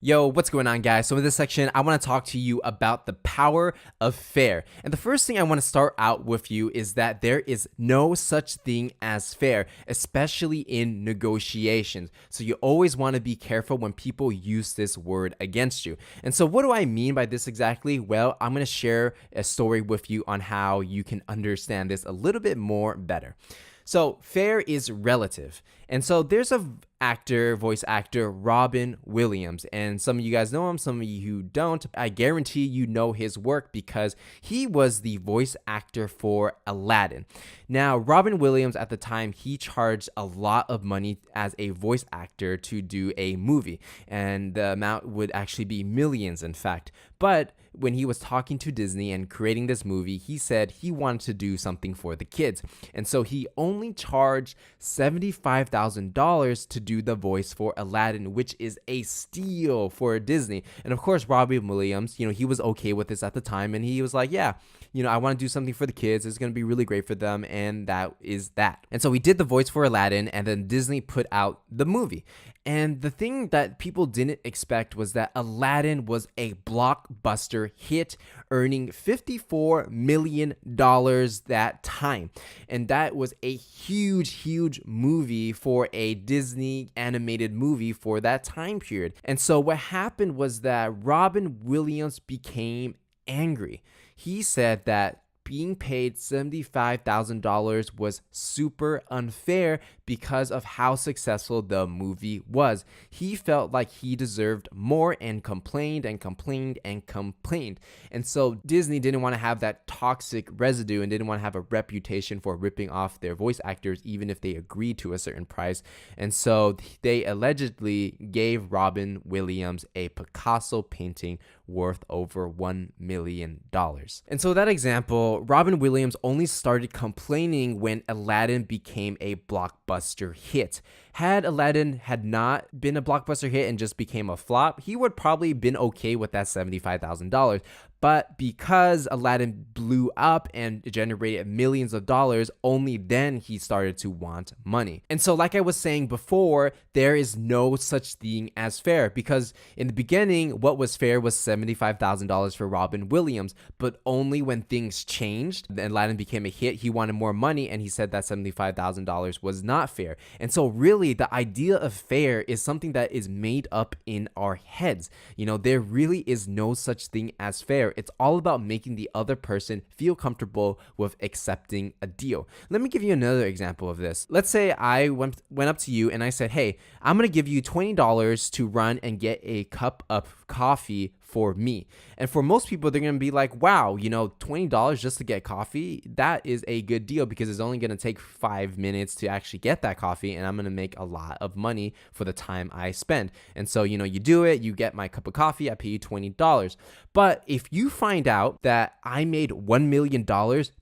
Yo, what's going on, guys? So in this section, I want to talk to you about the power of fair. And the first thing I want to start out with you is that there is no such thing as fair, especially in negotiations. So you always want to be careful when people use this word against you. And so what do I mean by this exactly? Well, I'm going to share a story with you on how you can understand this a little bit more better. So fair is relative. And so there's a voice actor, Robin Williams. And some of you guys know him, some of you who don't. I guarantee you know his work because he was the voice actor for Aladdin. Now, Robin Williams at the time, he charged a lot of money as a voice actor to do a movie. And the amount would actually be millions, in fact. But when he was talking to Disney and creating this movie, he said he wanted to do something for the kids. And so he only charged $75,000 to do the voice for Aladdin, which is a steal for Disney. And of course, Robin Williams, he was okay with this at the time. And he was like, yeah, I want to do something for the kids. It's going to be really great for them. And that is that. And so he did the voice for Aladdin, and then Disney put out the movie. And the thing that people didn't expect was that Aladdin was a blockbuster hit, earning $54 million that time. And that was a huge movie for a Disney animated movie for that time period. And so what happened was that Robin Williams became angry. He said that being paid $75,000 was super unfair because of how successful the movie was. He felt like he deserved more and complained. And so Disney didn't want to have that toxic residue and didn't want to have a reputation for ripping off their voice actors even if they agreed to a certain price. And so they allegedly gave Robin Williams a Picasso painting worth over $1 million. And so that example, Robin Williams only started complaining when Aladdin became a blockbuster hit. Had Aladdin had not been a blockbuster hit and just became a flop, he would probably been okay with that $75,000. But because Aladdin blew up and generated millions of dollars, only then he started to want money. And so like I was saying before, there is no such thing as fair, because in the beginning, what was fair was $75,000 for Robin Williams. But only when things changed and Aladdin became a hit, he wanted more money, and he said that $75,000 was not fair. And so really, the idea of fair is something that is made up in our heads. There really is no such thing as fair. It's all about making the other person feel comfortable with accepting a deal. Let me give you another example of this. Let's say I went up to you and I said, hey, I'm going to give you $20 to run and get a cup of coffee for me. And for most people, they're going to be like, wow, $20 just to get coffee, that is a good deal because it's only going to take 5 minutes to actually get that coffee, and I'm going to make a lot of money for the time I spend. And so, you do it, you get my cup of coffee, I pay you $20. But if you find out that I made $1 million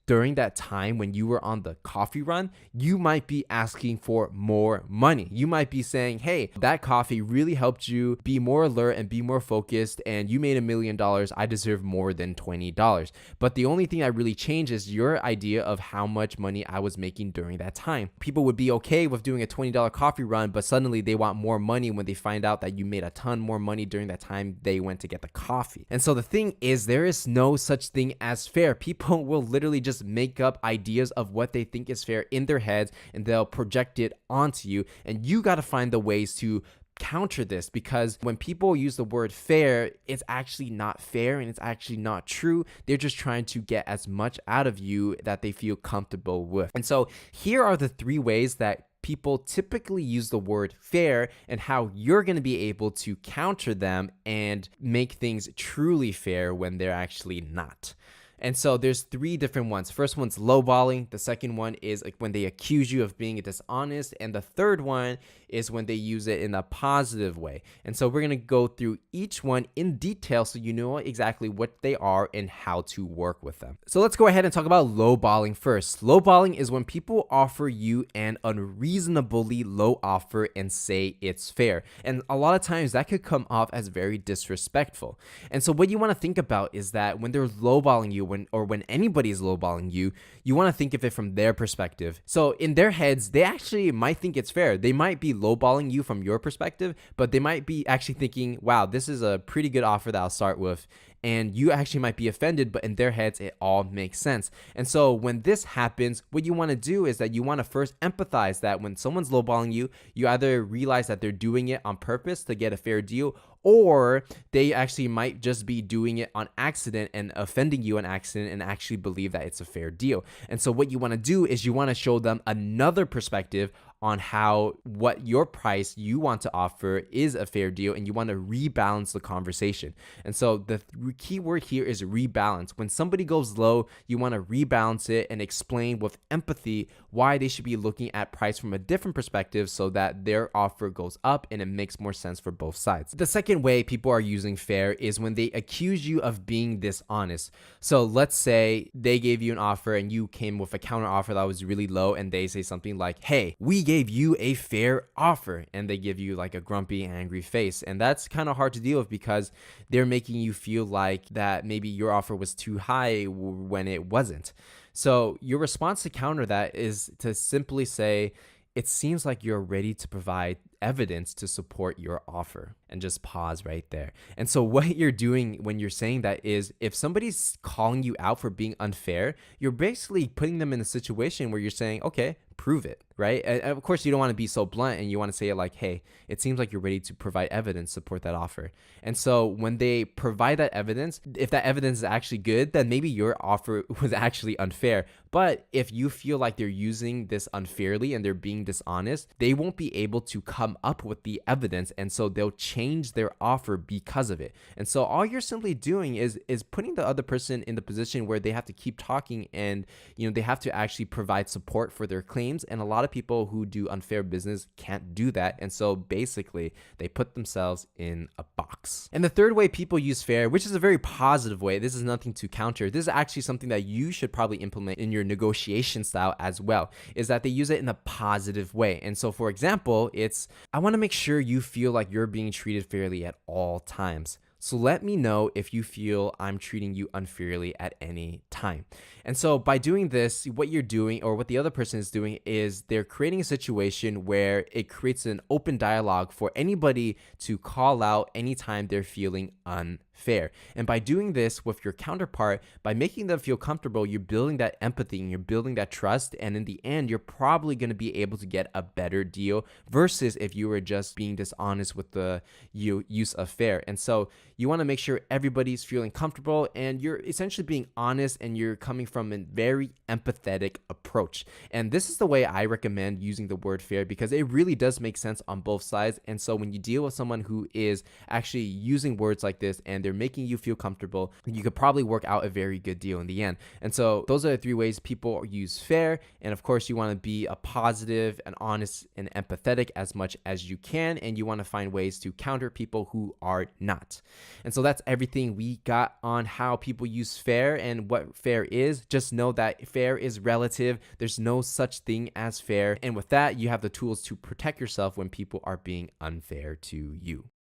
during that time when you were on the coffee run, you might be asking for more money. You might be saying, hey, that coffee really helped you be more alert and be more focused, and you made $1 million. I deserve more than $20. But the only thing that really changed is your idea of how much money I was making during that time. People would be okay with doing a $20 coffee run, but suddenly they want more money when they find out that you made a ton more money during that time they went to get the coffee. And so the thing is, there is no such thing as fair. People will literally just make up ideas of what they think is fair in their heads, and they'll project it onto you. And you got to find the ways to counter this, because when people use the word fair, it's actually not fair and it's actually not true. They're just trying to get as much out of you that they feel comfortable with. And so here are the 3 ways that people typically use the word fair and how you're going to be able to counter them and make things truly fair when they're actually not. And so there's 3 different ones. First one's lowballing. The second one is like when they accuse you of being dishonest. And the third one is when they use it in a positive way. And so we're going to go through each one in detail so you know exactly what they are and how to work with them. So let's go ahead and talk about lowballing first. Lowballing is when people offer you an unreasonably low offer and say it's fair. And a lot of times that could come off as very disrespectful. And so what you want to think about is that when they're lowballing you, when anybody is lowballing you, you want to think of it from their perspective. So in their heads, they actually might think it's fair. They might be lowballing you from your perspective, but they might be actually thinking, wow, this is a pretty good offer that I'll start with. And you actually might be offended, but in their heads, it all makes sense. And so when this happens, what you want to do is that you want to first empathize that when someone's lowballing you, you either realize that they're doing it on purpose to get a fair deal, or they actually might just be doing it on accident and offending you on accident and actually believe that it's a fair deal. And so what you want to do is you want to show them another perspective on how what your price you want to offer is a fair deal, and you want to rebalance the conversation. And so the key word here is rebalance. When somebody goes low, you want to rebalance it and explain with empathy why they should be looking at price from a different perspective so that their offer goes up and it makes more sense for both sides. The second way people are using fair is when they accuse you of being dishonest. So let's say they gave you an offer and you came with a counter offer that was really low, and they say something like, hey, we gave you a fair offer, and they give you like a grumpy, angry face. And that's kind of hard to deal with because they're making you feel like that maybe your offer was too high when it wasn't. So your response to counter that is to simply say, it seems like you're ready to provide evidence to support your offer, and just pause right there. And so what you're doing when you're saying that is, if somebody's calling you out for being unfair, you're basically putting them in a situation where you're saying, okay, prove it, right? And of course, you don't want to be so blunt, and you want to say it like, hey, it seems like you're ready to provide evidence to support that offer. And so when they provide that evidence, if that evidence is actually good, then maybe your offer was actually unfair. But if you feel like they're using this unfairly and they're being dishonest, they won't be able to come up with the evidence, and so they'll change their offer because of it. And so all you're simply doing is putting the other person in the position where they have to keep talking, and they have to actually provide support for their claims. And a lot of people who do unfair business can't do that, and so basically they put themselves in a box. And the third way people use fair, which is a very positive way, this is nothing to counter, this is actually something that you should probably implement in your negotiation style as well, is that they use it in a positive way. And so for example, it's, I want to make sure you feel like you're being treated fairly at all times. So let me know if you feel I'm treating you unfairly at any time. And so by doing this, what you're doing, or what the other person is doing, is they're creating a situation where it creates an open dialogue for anybody to call out anytime they're feeling unfair. And by doing this with your counterpart, by making them feel comfortable, you're building that empathy and you're building that trust. And in the end, you're probably going to be able to get a better deal versus if you were just being dishonest with the use of fair. And so you want to make sure everybody's feeling comfortable, and you're essentially being honest, and you're coming from a very empathetic approach. And this is the way I recommend using the word fair, because it really does make sense on both sides. And so when you deal with someone who is actually using words like this and they're making you feel comfortable, you could probably work out a very good deal in the end. And so those are the three ways people use fair. And of course, you want to be a positive and honest and empathetic as much as you can, and you want to find ways to counter people who are not. And so that's everything we got on how people use fair and what fair is. Just know that fair is relative. There's no such thing as fair. And with that, you have the tools to protect yourself when people are being unfair to you.